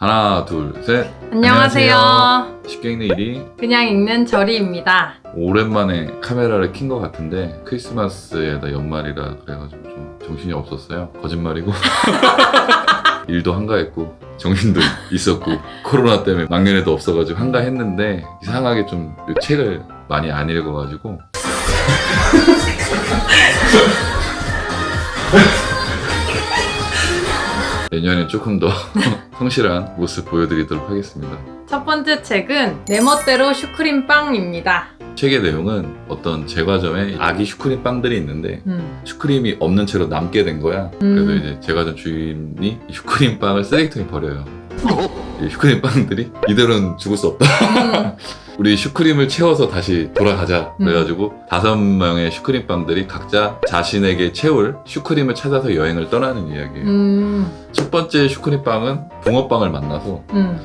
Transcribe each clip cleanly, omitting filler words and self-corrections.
하나, 둘, 셋. 안녕하세요. 쉽게 읽는 일이 그냥 읽는 저리입니다. 오랜만에 카메라를 킨 것 같은데 크리스마스에다 연말이라 그래가지고 좀 정신이 없었어요. 거짓말이고 일도 한가했고 정신도 있었고 코로나 때문에 막년에도 없어가지고 한가했는데 이상하게 좀 책을 많이 안 읽어가지고 내년엔 조금 더 성실한 모습 보여드리도록 하겠습니다. 첫 번째 책은 내 멋대로 슈크림빵입니다. 책의 내용은 어떤 제과점에 아기 슈크림 빵들이 있는데 슈크림이 없는 채로 남게 된 거야. 그래서 이제 제과점 주인이 이 슈크림 빵을 쓰레기통에 버려요. 이 슈크림 빵들이 이대로는 죽을 수 없다. 우리 슈크림을 채워서 다시 돌아가자. 그래가지고 5명의 슈크림 빵들이 각자 자신에게 채울 슈크림을 찾아서 여행을 떠나는 이야기예요. 첫 번째 슈크림 빵은 붕어빵을 만나서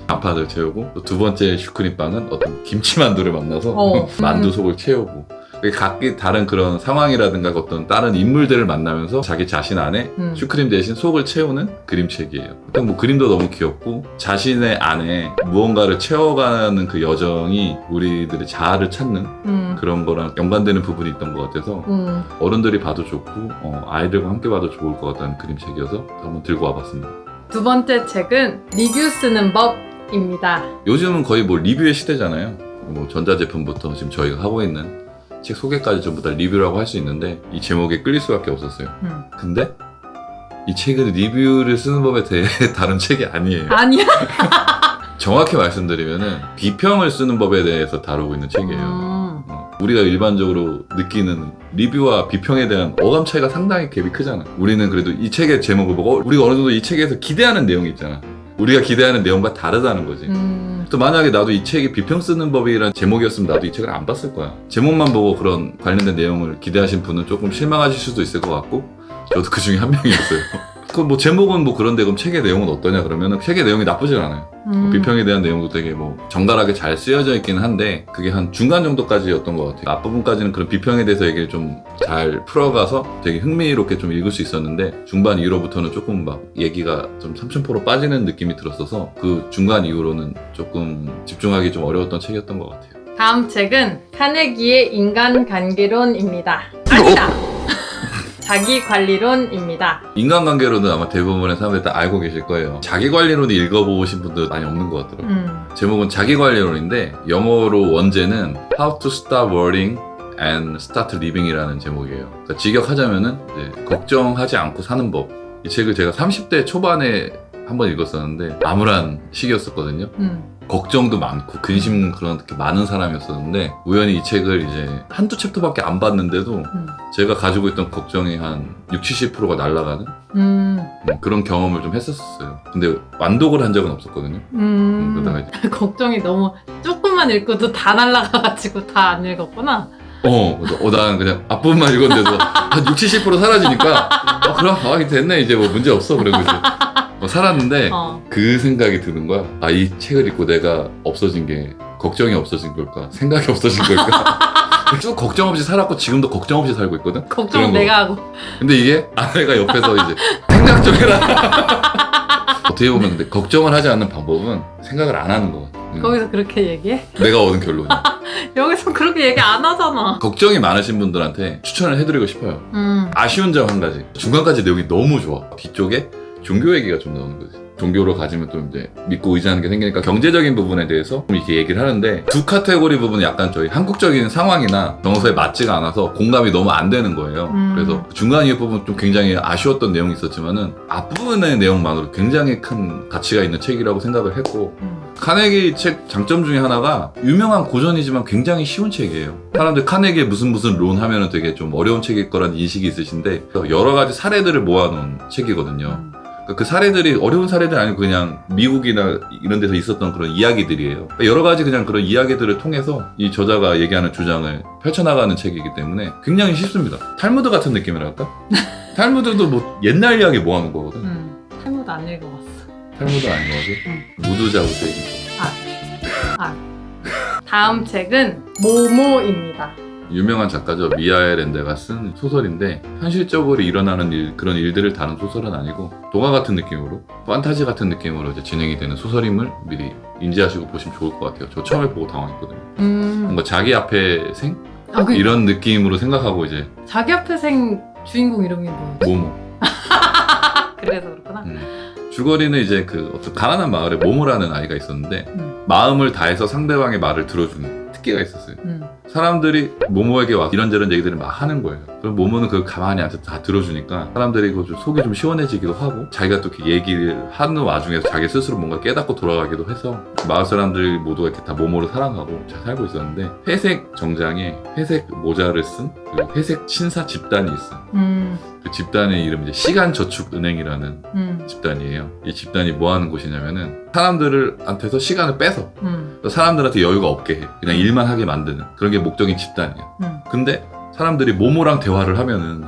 간판을 채우고, 또 두 번째 슈크림 빵은 어떤 김치만두를 만나서 만두 속을 채우고, 각기 다른 그런 상황이라든가 어떤 다른 인물들을 만나면서 자기 자신 안에 슈크림 대신 속을 채우는 그림책이에요. 일단 뭐 그림도 너무 귀엽고 자신의 안에 무언가를 채워가는 그 여정이 우리들의 자아를 찾는 그런 거랑 연관되는 부분이 있던 것 같아서 어른들이 봐도 좋고 아이들과 함께 봐도 좋을 것 같다는 그림책이어서 한번 들고 와봤습니다. 두 번째 책은 리뷰 쓰는 법입니다. 요즘은 거의 뭐 리뷰의 시대잖아요. 뭐 전자제품부터 지금 저희가 하고 있는 책 소개까지 전부 다 리뷰라고 할 수 있는데 이 제목에 끌릴 수밖에 없었어요. 근데 이 책은 리뷰를 쓰는 법에 대해 다룬 책이 아니에요. 아니야? 정확히 말씀드리면은 비평을 쓰는 법에 대해서 다루고 있는 책이에요. 우리가 일반적으로 느끼는 리뷰와 비평에 대한 어감 차이가 상당히 갭이 크잖아. 우리는 그래도 이 책의 제목을 보고 우리가 어느 정도 이 책에서 기대하는 내용이 있잖아. 우리가 기대하는 내용과 다르다는 거지. 또 만약에 나도 이 책이 비평 쓰는 법이란 제목이었으면 나도 이 책을 안 봤을 거야. 제목만 보고 그런 관련된 내용을 기대하신 분은 조금 실망하실 수도 있을 것 같고, 저도 그 중에 한 명이었어요. 그럼 뭐 제목은 뭐 그런데 그럼 책의 내용은 어떠냐 그러면은 책의 내용이 나쁘진 않아요. 비평에 대한 내용도 되게 뭐 정갈하게 잘 쓰여져 있긴 한데 그게 한 중간 정도까지였던 것 같아요. 앞부분까지는 그런 비평에 대해서 얘기를 좀 잘 풀어가서 되게 흥미롭게 좀 읽을 수 있었는데 중반 이후로부터는 조금 막 얘기가 좀 삼천포로 빠지는 느낌이 들었어서 그 중간 이후로는 조금 집중하기 좀 어려웠던 책이었던 것 같아요. 다음 책은 카네기의 인간관계론입니다. 아니다! 자기관리론입니다. 인간관계로는 아마 대부분의 사람들이 다 알고 계실 거예요. 자기관리론을 읽어보신 분들 많이 없는 것 같더라고요. 제목은 자기관리론인데 영어로 원제는 How to Stop Worrying and Start Living 이라는 제목이에요. 그러니까 직역하자면은 이제 걱정하지 않고 사는 법. 이 책을 제가 30대 초반에 한번 읽었었는데 암울한 시기였었거든요. 걱정도 많고 근심 그런 많은 사람이었었는데 우연히 이 책을 이제 한두 챕터밖에 안 봤는데도 제가 가지고 있던 걱정이 한 60-70%가 날아가는 그런 경험을 좀 했었어요. 근데 완독을 한 적은 없었거든요. 그러다가 이제 걱정이 너무 조금만 읽고도 다 날아가가지고 다 안 읽었구나. 난 그냥 앞부분만 읽었는데도 한 60-70% 사라지니까 그럼 됐네 이제 뭐 문제 없어 그러고 이제 살았는데 그 생각이 드는 거야. 이 책을 읽고 내가 없어진 게 걱정이 없어진 걸까? 생각이 없어진 걸까? 쭉 걱정 없이 살았고 지금도 걱정 없이 살고 있거든? 걱정은 내가 하고. 근데 이게 아내가 옆에서 이제 생각 좀 해라. 어떻게 보면 근데 걱정을 하지 않는 방법은 생각을 안 하는 거 같아. 거기서 그렇게 얘기해? 내가 얻은 결론이. 여기서 그렇게 얘기 안 하잖아. 걱정이 많으신 분들한테 추천을 해드리고 싶어요. 아쉬운 점 한 가지. 중간까지 내용이 너무 좋아. 뒤쪽에 종교 얘기가 좀 나오는 거지. 종교로 가지면 또 이제 믿고 의지하는 게 생기니까 경제적인 부분에 대해서 이렇게 얘기를 하는데 두 카테고리 부분은 약간 저희 한국적인 상황이나 정서에 맞지가 않아서 공감이 너무 안 되는 거예요. 그래서 중간 이후 부분 좀 굉장히 아쉬웠던 내용이 있었지만은 앞부분의 내용만으로 굉장히 큰 가치가 있는 책이라고 생각을 했고 카네기 책 장점 중에 하나가 유명한 고전이지만 굉장히 쉬운 책이에요. 사람들 카네기의 무슨 론 하면은 되게 좀 어려운 책일 거라는 인식이 있으신데 여러 가지 사례들을 모아놓은 책이거든요. 그 사례들이 어려운 사례들이 아니고 그냥 미국이나 이런 데서 있었던 그런 이야기들이에요. 여러 가지 그냥 그런 이야기들을 통해서 이 저자가 얘기하는 주장을 펼쳐나가는 책이기 때문에 굉장히 쉽습니다. 탈무드 같은 느낌이랄까? 탈무드도 뭐 옛날 이야기 모아놓은 거거든. 탈무드 안 읽어봤어. 탈무드 아니고 무두자 우세기. 다음 책은 모모입니다. 유명한 작가죠. 미하엘 엔데가 쓴 소설인데 현실적으로 일어나는 그런 일들을 다룬 소설은 아니고 동화 같은 느낌으로 판타지 같은 느낌으로 이제 진행이 되는 소설임을 미리 인지하시고 보시면 좋을 것 같아요. 저 처음에 보고 당황했거든요. 뭔가 자기 앞에 생? 이런 느낌으로 생각하고 이제 자기 앞에 생 주인공 이름이 뭐였지? 모모. 그래서 그렇구나. 줄거리는 이제 그 어떤 가난한 마을에 모모라는 아이가 있었는데 마음을 다해서 상대방의 말을 들어주는 특기가 있었어요. 사람들이 모모에게 와서 이런저런 얘기들을 막 하는 거예요. 그럼 모모는 그걸 가만히 앉아서 다 들어주니까 사람들이 그 속이 좀 시원해지기도 하고 자기가 또 이렇게 얘기를 하는 와중에 자기 스스로 뭔가 깨닫고 돌아가기도 해서 마을 사람들 모두가 이렇게 다 모모를 사랑하고 잘 살고 있었는데 회색 정장에 회색 모자를 쓴 그 회색 신사 집단이 있어요. 그 집단의 이름이 이제 시간저축은행이라는 집단이에요. 이 집단이 뭐 하는 곳이냐면은 사람들한테서 시간을 뺏어 사람들한테 여유가 없게 해. 그냥 일만 하게 만드는 그런 게 목적인 집단이에요. 근데 사람들이 모모랑 대화를 하면은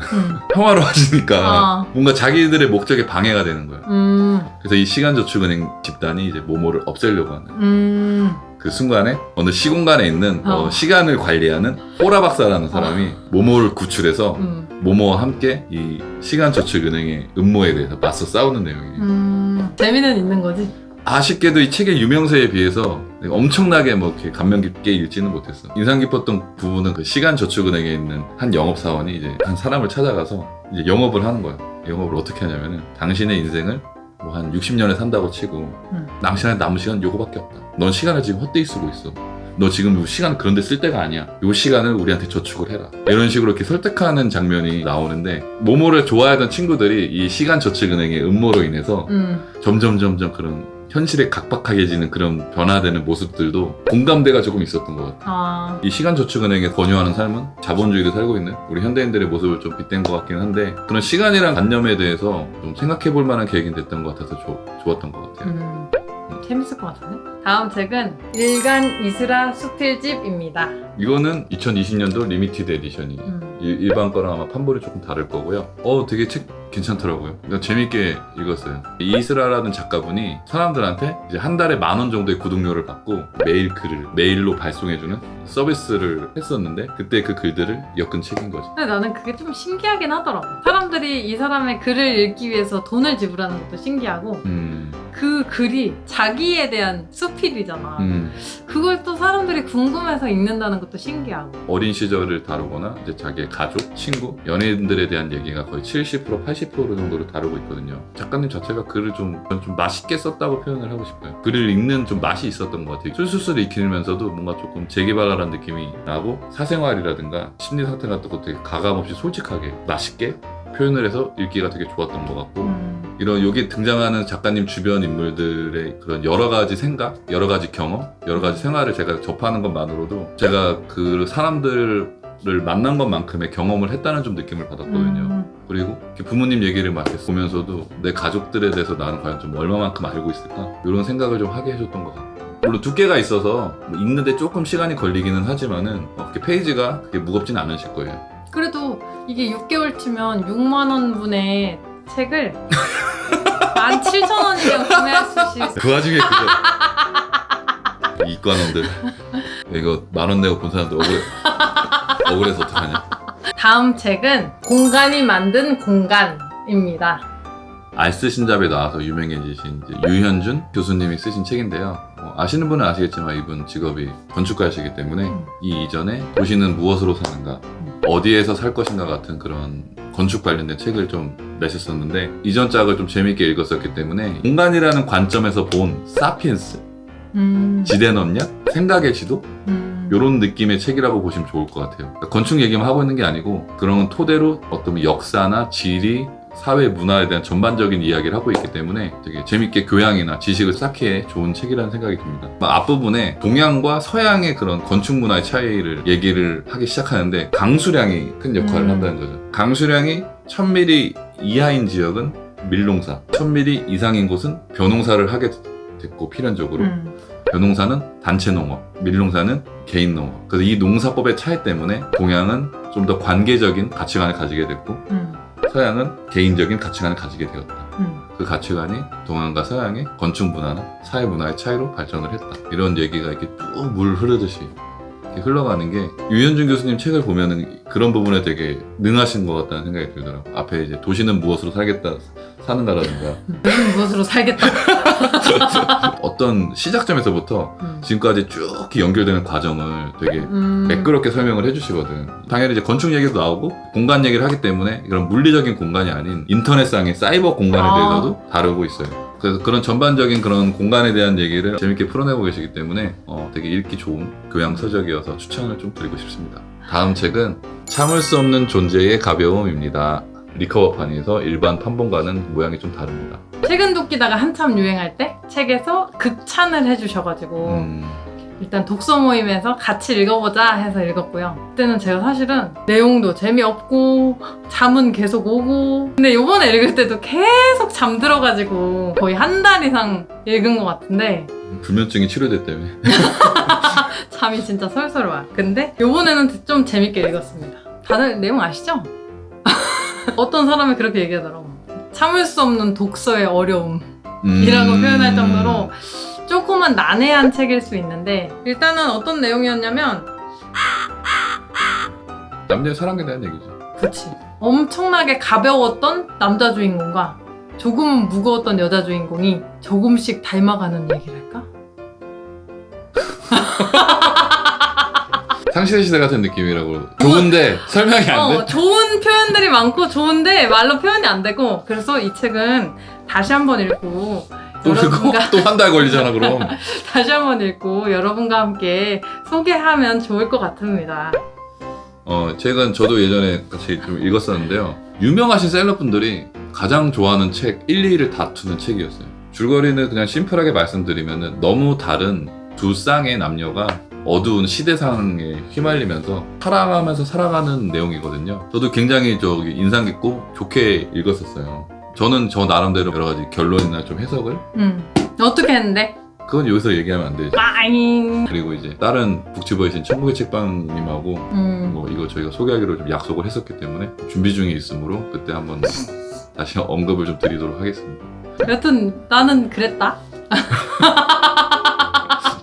평화로워지니까 뭔가 자기들의 목적에 방해가 되는 거예요. 그래서 이 시간저축은행 집단이 이제 모모를 없애려고 하는 그 순간에 어느 시공간에 있는 시간을 관리하는 호라 박사라는 사람이 모모를 구출해서 모모와 함께 이 시간저축은행의 음모에 대해서 맞서 싸우는 내용이에요. 재미는 있는 거지? 아쉽게도 이 책의 유명세에 비해서 엄청나게 뭐 이렇게 감명 깊게 읽지는 못했어. 인상 깊었던 부분은 그 시간저축은행에 있는 한 영업사원이 이제 한 사람을 찾아가서 이제 영업을 하는 거야. 영업을 어떻게 하냐면은 당신의 인생을 뭐 한 60년을 산다고 치고 남은 시간 요거밖에 없다. 넌 시간을 지금 헛되이 쓰고 있어. 너 지금 시간 그런데 쓸 때가 아니야. 요 시간을 우리한테 저축을 해라. 이런 식으로 이렇게 설득하는 장면이 나오는데 모모를 좋아하던 친구들이 이 시간저축은행의 음모로 인해서 점점 그런 현실에 각박하게지는 그런 변화되는 모습들도 공감대가 조금 있었던 것 같아요. 이 시간저축은행에 권유하는 삶은 자본주의를 살고 있는 우리 현대인들의 모습을 좀 빗댄 것 같긴 한데 그런 시간이란 관념에 대해서 좀 생각해볼 만한 계획이 됐던 것 같아서 좋았던 것 같아요. 재밌을 것 같은데? 다음 책은 일간 이스라 수필집입니다. 이거는 2020년도 리미티드 에디션이에요. 일반 거랑 아마 판본이 조금 다를 거고요. 되게 책 괜찮더라고요. 그러니까 재밌게 읽었어요. 이스라라는 작가분이 사람들한테 이제 한 달에 10,000원 정도의 구독료를 받고 매일 글을 메일로 발송해주는 서비스를 했었는데 그때 그 글들을 엮은 책인 거죠. 근데 나는 그게 좀 신기하긴 하더라고. 사람들이 이 사람의 글을 읽기 위해서 돈을 지불하는 것도 신기하고 그 글이 자기에 대한 수필이잖아. 그걸 또 사람들이 궁금해서 읽는다는 것도 신기하고 어린 시절을 다루거나 이제 자기의 가족, 친구, 연예인들에 대한 얘기가 거의 70%, 80% 정도를 다루고 있거든요. 작가님 자체가 글을 좀 맛있게 썼다고 표현을 하고 싶어요. 글을 읽는 좀 맛이 있었던 것 같아요. 술술술 읽히면서도 뭔가 조금 재기발랄한 느낌이 나고 사생활이라든가 심리 상태 같은 것도 되게 가감없이 솔직하게 맛있게 표현을 해서 읽기가 되게 좋았던 것 같고 이런 여기 등장하는 작가님 주변 인물들의 그런 여러 가지 생각, 여러 가지 경험, 여러 가지 생활을 제가 접하는 것만으로도 제가 그 사람들을 만난 것만큼의 경험을 했다는 좀 느낌을 받았거든요. 그리고 부모님 얘기를 막 이렇게 보면서도 내 가족들에 대해서 나는 과연 좀 얼마만큼 알고 있을까? 이런 생각을 좀 하게 해줬던 것 같아요. 물론 두께가 있어서 읽는데 조금 시간이 걸리기는 하지만은 이렇게 페이지가 그렇게 무겁진 않으실 거예요. 그래도 이게 6개월 치면 6만 원 분의 책을 17,000원이면 구매할 수 있어. 그 와중에 그거 이과놈들 이거 10,000원 내고 본 사람들 억울해서 어떡하냐. 다음 책은 공간이 만든 공간입니다. 알쓰신잡에 나와서 유명해지신 이제 유현준 교수님이 쓰신 책인데요. 아시는 분은 아시겠지만 이분 직업이 건축가이시기 때문에 이 이전에 도시는 무엇으로 사는가, 어디에서 살 것인가 같은 그런 건축 관련된 책을 좀 내셨었는데 이전 짝을 좀 재밌게 읽었었기 때문에 공간이라는 관점에서 본 사피엔스, 지대논력, 생각의 지도 이런 느낌의 책이라고 보시면 좋을 것 같아요. 그러니까 건축 얘기만 하고 있는 게 아니고 그런 토대로 어떤 역사나 지리, 사회 문화에 대한 전반적인 이야기를 하고 있기 때문에 되게 재밌게 교양이나 지식을 쌓기에 좋은 책이라는 생각이 듭니다. 앞부분에 동양과 서양의 그런 건축 문화의 차이를 얘기를 하기 시작하는데 강수량이 큰 역할을 한다는 거죠. 강수량이 1000mm 이하인 지역은 밀농사, 1000mm 이상인 곳은 벼농사를 하게 됐고 필연적으로 벼농사는 단체 농업, 밀농사는 개인 농업. 그래서 이 농사법의 차이 때문에 동양은 좀 더 관계적인 가치관을 가지게 됐고 서양은 개인적인 가치관을 가지게 되었다. 그 가치관이 동양과 서양의 건축 문화나 사회 문화의 차이로 발전을 했다. 이런 얘기가 이렇게 쭉 물 흐르듯이 이렇게 흘러가는 게 유현준 교수님 책을 보면은 그런 부분에 되게 능하신 것 같다는 생각이 들더라고요. 앞에 이제 도시는 무엇으로 살겠다 사는가라든가 요즘 무엇으로 살겠다. 어떤 시작점에서부터 지금까지 쭉 이렇게 연결되는 과정을 되게 매끄럽게 설명을 해주시거든. 당연히 이제 건축 얘기도 나오고 공간 얘기를 하기 때문에 그런 물리적인 공간이 아닌 인터넷상의 사이버 공간에 대해서도 다루고 있어요. 그래서 그런 전반적인 그런 공간에 대한 얘기를 재밌게 풀어내고 계시기 때문에 되게 읽기 좋은 교양 서적이어서 추천을 좀 드리고 싶습니다. 다음 책은 참을 수 없는 존재의 가벼움입니다. 리커버판에서 일반 판본과는 모양이 좀 다릅니다. 책은 돕기다가 한참 유행할 때 책에서 극찬을 해주셔가지고 일단 독서 모임에서 같이 읽어보자 해서 읽었고요. 그때는 제가 사실은 내용도 재미없고 잠은 계속 오고 근데 요번에 읽을 때도 계속 잠들어가지고 거의 한 달 이상 읽은 것 같은데 불면증이 치료됐다며. 잠이 진짜 솔솔 와요. 근데 요번에는 좀 재밌게 읽었습니다. 다들 내용 아시죠? 어떤 사람이 그렇게 얘기하더라고. 참을 수 없는 독서의 어려움이라고 표현할 정도로 조금은 난해한 책일 수 있는데 일단은 어떤 내용이었냐면 남녀의 사랑에 대한 얘기죠. 그치. 엄청나게 가벼웠던 남자 주인공과 조금 무거웠던 여자 주인공이 조금씩 닮아가는 얘기랄까? 상실의 시대 같은 느낌이라고. 좋은데 설명이 안 돼? 좋은 표현들이 많고 좋은데 말로 표현이 안 되고 그래서 이 책은 다시 한번 읽고 또 한 달 걸리잖아 그럼. 다시 한번 읽고 여러분과 함께 소개하면 좋을 것 같습니다. 책은 저도 예전에 같이 좀 읽었었는데요. 유명하신 셀럽분들이 가장 좋아하는 책 1, 2위를 다투는 책이었어요. 줄거리는 그냥 심플하게 말씀드리면 너무 다른 두 쌍의 남녀가 어두운 시대상에 휘말리면서 살아가면서 살아가는 내용이거든요. 저도 굉장히 인상 깊고 좋게 읽었었어요. 저는 저 나름대로 여러 가지 결론이나 좀 해석을 어떻게 했는데? 그건 여기서 얘기하면 안 되죠. 빠잉. 그리고 이제 다른 북치버이신 천국의 책방님하고 뭐 이거 저희가 소개하기로 좀 약속을 했었기 때문에 준비 중에 있으므로 그때 한번 다시 언급을 좀 드리도록 하겠습니다. 여튼 나는 그랬다.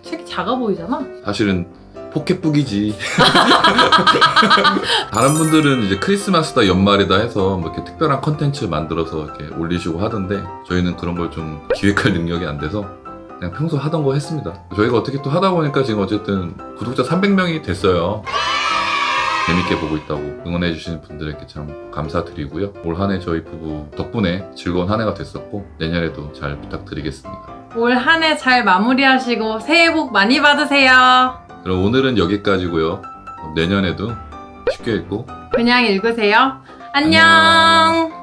책이 작아 보이잖아. 사실은 포켓북이지. 다른 분들은 이제 크리스마스다 연말이다 해서 뭐 이렇게 특별한 컨텐츠 만들어서 이렇게 올리시고 하던데 저희는 그런 걸 좀 기획할 능력이 안 돼서 그냥 평소 하던 거 했습니다. 저희가 어떻게 또 하다 보니까 지금 어쨌든 구독자 300명이 됐어요. 재밌게 보고 있다고 응원해 주시는 분들에게 참 감사드리고요. 올 한 해 저희 부부 덕분에 즐거운 한 해가 됐었고 내년에도 잘 부탁드리겠습니다. 올 한 해 잘 마무리하시고 새해 복 많이 받으세요. 그럼 오늘은 여기까지고요. 내년에도 쉽게 읽고 그냥 읽으세요. 안녕.